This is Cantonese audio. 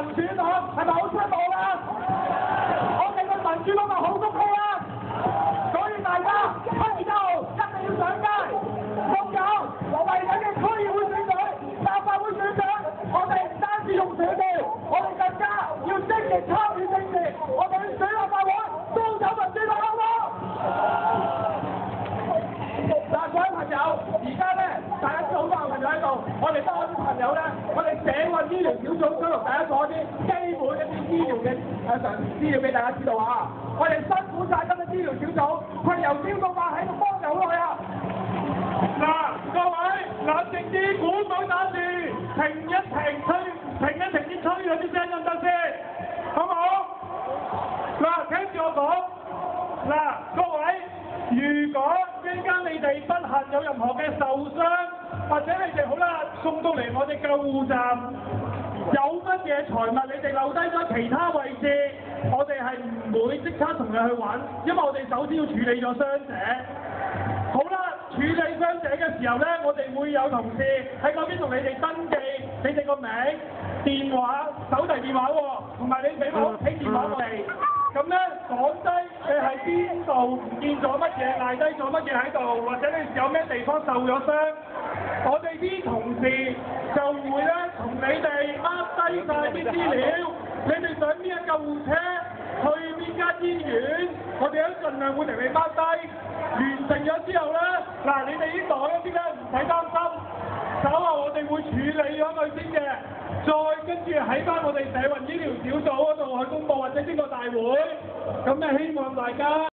民主黨係咪好失望啊？我哋嘅民主黨咪好谷氣啊！所以大家7月1號一定要上街。仲有嚟緊嘅區議會選舉、立法會選舉，我哋唔單止用選票，我哋更加要積極參與政治。我哋去選立法會，都走民主黨好唔好？嗱，各位朋友，而家咧，大家知好多朋友喺度，我哋多啲朋友咧，我哋社運醫療小組想同大家講一啲基本一啲醫療嘅常識資料俾大家知道啊！我哋辛苦晒今日醫療小組，佢由朝到晚喺度幫咗好耐啊！嗱，各位冷靜啲，鼓舞打住，停一停啲吹嗰啲聲得唔得先？好唔好？嗱，聽住我講，嗱，各位，如果一陣間你哋不幸有任何嘅受傷，或者你哋好啦送到嚟我哋救護站，有乜嘢財物你哋留低咗其他位置，我哋係唔會即刻同你去揾，因為我哋首先要處理咗傷者。好啦，處理傷者嘅時候咧，我哋會有同事喺嗰邊同你哋登記你哋個名、電話、手提電話喎，同埋你俾埋屋企電話我哋。咁咧講低你喺邊度唔見咗乜嘢，賴低咗乜嘢喺度，或者你有咩地方受咗傷，我哋啲同事就會咧同你哋 mark 低晒啲資料，你哋上邊嘅救護車去邊間醫院，我哋都盡量會同你 mark 低。完成咗之後咧，嗱你哋啲袋嗰啲咧唔使擔心，稍後我哋會處理咗佢先嘅，再跟住喺翻我哋社運醫療小組嗰度去公佈或者經過大會，咁咧希望大家。